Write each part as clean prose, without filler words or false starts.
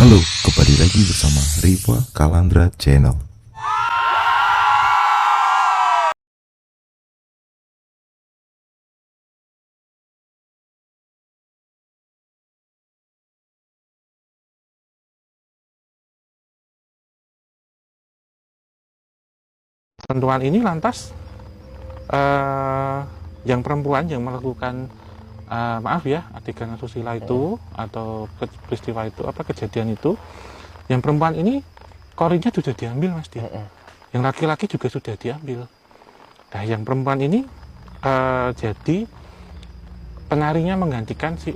Halo, kembali lagi bersama Riva Kalandra Channel. Tentuan ini lantas yang perempuan yang melakukan maaf ya, adegan asusila itu atau peristiwa itu, kejadian itu, yang perempuan ini korinnya sudah diambil, Mas Di. Yang laki-laki juga sudah diambil. Nah, yang perempuan ini jadi penarinya menggantikan si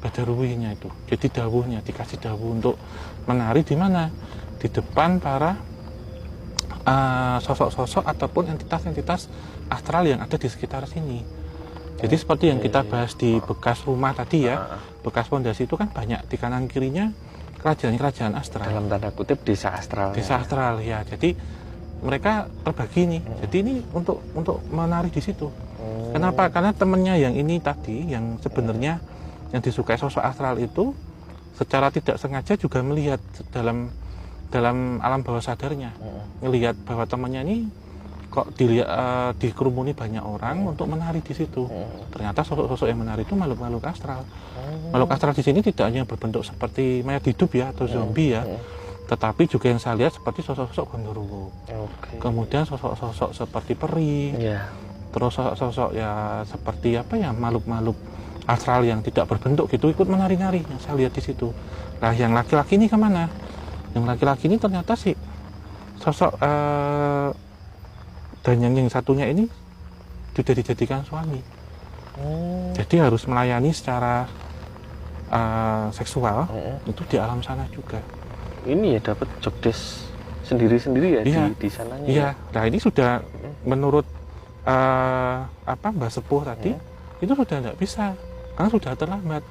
Badaruwinya itu. Jadi dawuhnya dikasih dawuh untuk menari di mana? Di depan para sosok-sosok ataupun entitas-entitas astral yang ada di sekitar sini. Jadi seperti yang kita bahas di bekas rumah tadi ya, bekas fondasi itu kan banyak di kanan kirinya kerajaan-kerajaan astral. Dalam tanda kutip desa astral. Desa astral ya. Jadi mereka terbagi nih. Jadi ini untuk menari di situ. Kenapa? Karena temennya yang ini tadi, yang sebenarnya yang disukai sosok astral itu, secara tidak sengaja juga melihat dalam alam bawah sadarnya, melihat bahwa temannya ini kok dikerumuni banyak orang untuk menari di situ. Ternyata sosok-sosok yang menari itu makhluk-makhluk astral. Makhluk astral di sini tidak hanya berbentuk seperti mayat hidup ya atau zombie ya, tetapi juga yang saya lihat seperti sosok-sosok Gondoruo. Kemudian sosok-sosok seperti peri, terus sosok-sosok ya seperti makhluk-makhluk astral yang tidak berbentuk gitu ikut menari-nari yang saya lihat di situ. Nah, yang laki-laki ini kemana? Yang laki-laki ini ternyata sih sosok dan yang satunya ini sudah dijadikan suami. Jadi harus melayani secara seksual itu di alam sana juga. Ini ya dapat job desk sendiri-sendiri ya, iya, di sananya. Iya. Ya? Nah, ini sudah menurut Mbak Sepuh tadi itu sudah tidak bisa karena sudah terlambat.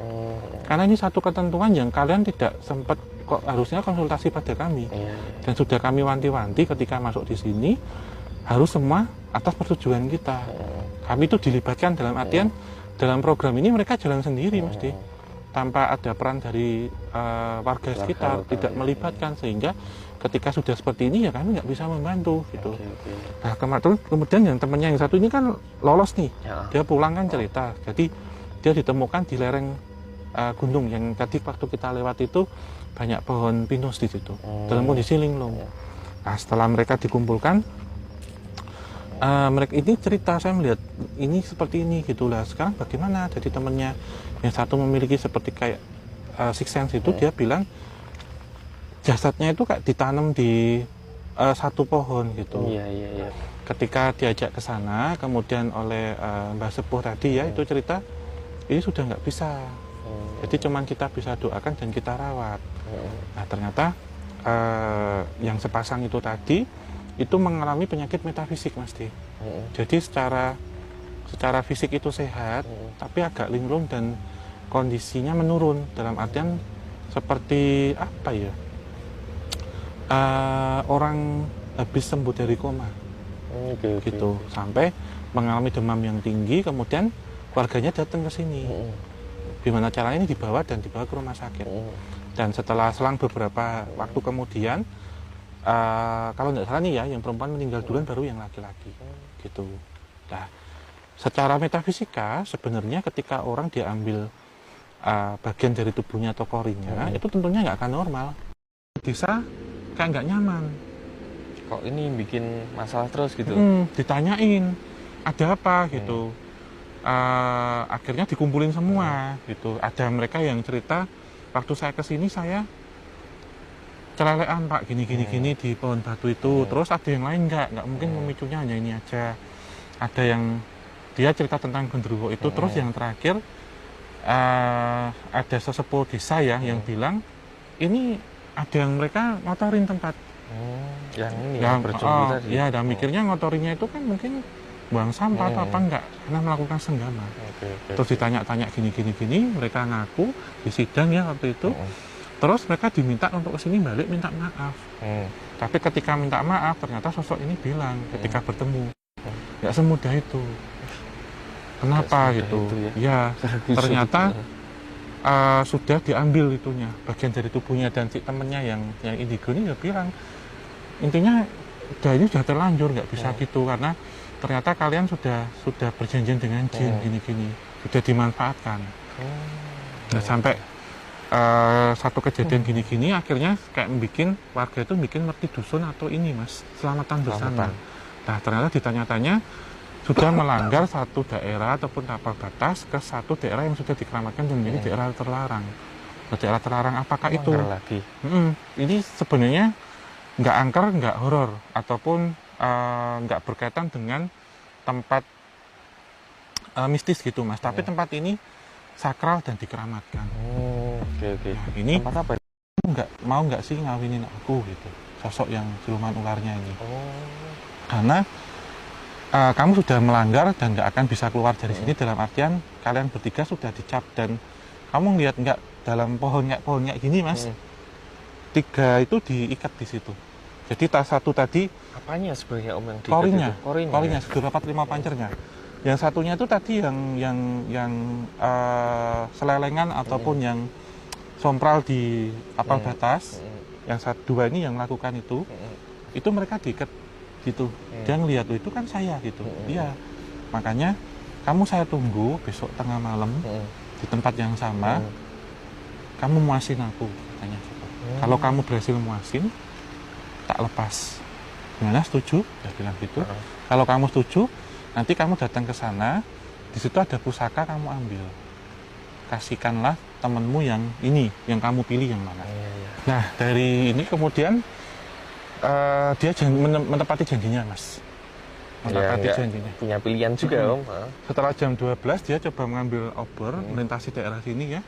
Karena ini satu ketentuan yang kalian tidak sempat kok harusnya konsultasi pada kami. Dan sudah kami wanti-wanti ketika masuk di sini harus semua atas persetujuan kita. Kami itu dilibatkan dalam artian dalam program ini mereka jalan sendiri mesti tanpa ada peran dari warga sekitar, tidak melibatkan, sehingga ketika sudah seperti ini ya kami nggak bisa membantu gitu. Nah, kemudian yang temannya yang satu ini kan lolos nih, dia pulang kan cerita, jadi dia ditemukan di lereng gunung yang tadi waktu kita lewat itu banyak pohon pinus di situ dalam kondisi linglung. Nah, setelah mereka dikumpulkan, mereka ini cerita, saya melihat ini seperti ini gitulah. Sekarang bagaimana? Jadi temannya yang satu memiliki seperti kayak sixth sense itu, dia bilang jasadnya itu kayak ditanam di satu pohon gitu. Ketika diajak ke sana, kemudian oleh Mbak Sepuh tadi ya itu cerita ini sudah nggak bisa. Jadi cuman kita bisa doakan dan kita rawat. Nah, ternyata yang sepasang itu tadi itu mengalami penyakit metafisik, Mas Di. Jadi secara fisik itu sehat, tapi agak linglung dan kondisinya menurun dalam artian seperti apa ya? Orang habis sembuh dari koma. Gitu. Sampai mengalami demam yang tinggi, kemudian keluarganya datang ke sini. Gimana caranya ini dibawa ke rumah sakit. Dan setelah selang beberapa waktu kemudian, kalau nggak salah nih ya, yang perempuan meninggal duluan baru yang laki-laki gitu. Nah, secara metafisika sebenarnya ketika orang diambil bagian dari tubuhnya atau korinnya, itu tentunya nggak akan normal. Bisa kayak nggak nyaman. Kok ini bikin masalah terus gitu? Ditanyain ada apa gitu. Akhirnya dikumpulin semua gitu. Ada mereka yang cerita waktu saya kesini saya celelean Pak gini di pohon batu itu. Terus ada yang lain nggak mungkin memicunya hanya ini aja. Ada yang dia cerita tentang Gondoruo itu. Terus yang terakhir ada sesepuh desa ya yang bilang ini ada yang mereka ngotorin tempat yang ini yang tadi. Ya, dan mikirnya ngotorinya itu kan mungkin buang sampah atau apa enggak, karena melakukan senggama. Terus ditanya-tanya gini, mereka ngaku di sidang ya waktu itu. Terus mereka diminta untuk kesini balik minta maaf. Tapi ketika minta maaf ternyata sosok ini bilang ketika bertemu nggak semudah itu. Kenapa gitu? Ya ternyata sudah diambil itunya, bagian dari tubuhnya. Dan si temennya yang indigo ini dia bilang, intinya udah ini sudah terlanjur, nggak bisa gitu, karena ternyata kalian sudah berjanjian dengan jin gini-gini, sudah dimanfaatkan. Nah, sampai satu kejadian gini-gini akhirnya kayak bikin warga itu bikin merti dusun atau ini mas, selamatan bersama. Nah, ternyata ditanya-tanya sudah melanggar satu daerah ataupun tapal batas ke satu daerah yang sudah dikeramatkan dan menjadi daerah terlarang. Nah, daerah terlarang apakah itu? Lagi. Ini sebenarnya nggak angker, nggak horor, ataupun nggak berkaitan dengan tempat mistis gitu mas. Tapi tempat ini sakral dan dikeramatkan. Oke. Nah, ini Tempat apa? nggak sih ngawinin aku gitu, sosok yang siluman ularnya ini. Karena kamu sudah melanggar dan nggak akan bisa keluar dari sini, dalam artian kalian bertiga sudah dicap. Dan kamu lihat nggak dalam pohon kayak gini mas, 3 itu diikat di situ. Jadi satu tadi Apanya sebenarnya om yang diikat korinya, itu? korinya sudah dapat 5 pancernya. Yang satunya itu tadi yang selelengan ataupun yang sompral di apal batas. Yang 2 ini yang melakukan itu mereka diikat gitu. Dia ngelihat itu kan saya gitu. Iya. Makanya kamu saya tunggu besok tengah malam di tempat yang sama. Kamu muasin aku katanya. Kalau kamu berhasil muasin, tak lepas. Gimana, setuju? Dia bilang gitu. Kalau kamu setuju, nanti kamu datang ke sana. Di situ ada pusaka, kamu ambil. Kasihkanlah temanmu yang ini, yang kamu pilih yang mana. Nah, dari ini kemudian dia menepati janjinya mas, menepati janjinya. Punya pilihan juga om. Setelah jam 12 dia coba mengambil obor, melintasi daerah sini ya.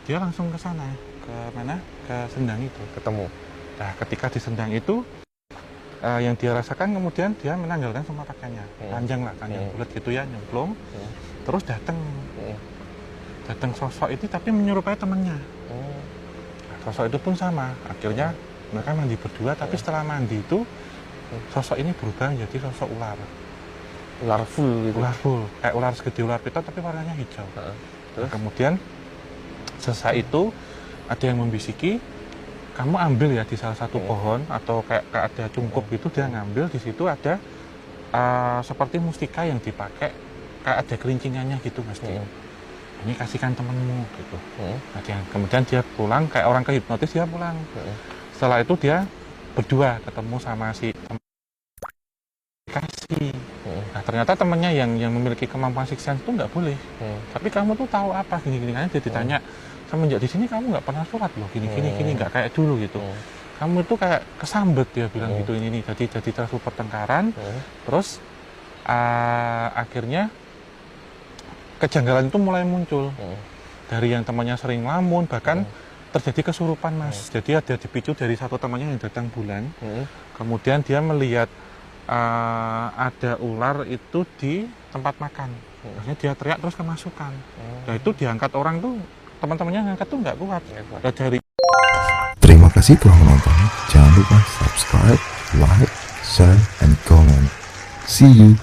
Dia langsung ke sana, ke mana? Ke sendang itu. Ketemu. Nah, ketika di sendang itu yang dia rasakan, kemudian dia menanggalkan semua pakaiannya, panjang bulat gitu ya, nyemplung. Terus datang sosok itu, tapi menyerupai temannya. Nah, sosok itu pun sama. Akhirnya mereka mandi berdua, tapi setelah mandi itu sosok ini berubah menjadi sosok ular. Ular full gitu. Ular full, kayak ular segede ular piton tapi warnanya hijau. Nah, kemudian selesai itu ada yang membisiki, kamu ambil ya di salah satu pohon atau kayak ada cungkup gitu, dia ngambil. Di situ ada seperti mustika yang dipakai, kayak ada kelincingannya gitu mas. Ini kasihkan temenmu gitu. Nah, kemudian dia pulang kayak orang kehipnotis, dia pulang. Setelah itu dia berdua ketemu sama si kasih. Nah, ternyata temennya yang memiliki kemampuan sixth sense itu nggak boleh. Tapi kamu tuh tahu apa gini-gini, kan dia ditanya, semenjak di sini kamu nggak pernah sholat loh, gini nggak kayak dulu gitu. Kamu itu kayak kesambet, dia bilang gitu. Ini jadi terus pertengkaran. Terus akhirnya kejanggalan itu mulai muncul dari yang temannya sering lamun, bahkan terjadi kesurupan mas. Jadi ada dipicu dari satu temannya yang datang bulan. Kemudian dia melihat ada ular itu di tempat makan. Akhirnya dia teriak terus kemasukan. Nah itu diangkat orang tuh, teman-temannya ngangkat tuh nggak kuat. Nah, dari Terima kasih telah menonton. Jangan lupa subscribe, like, share, and comment. See you.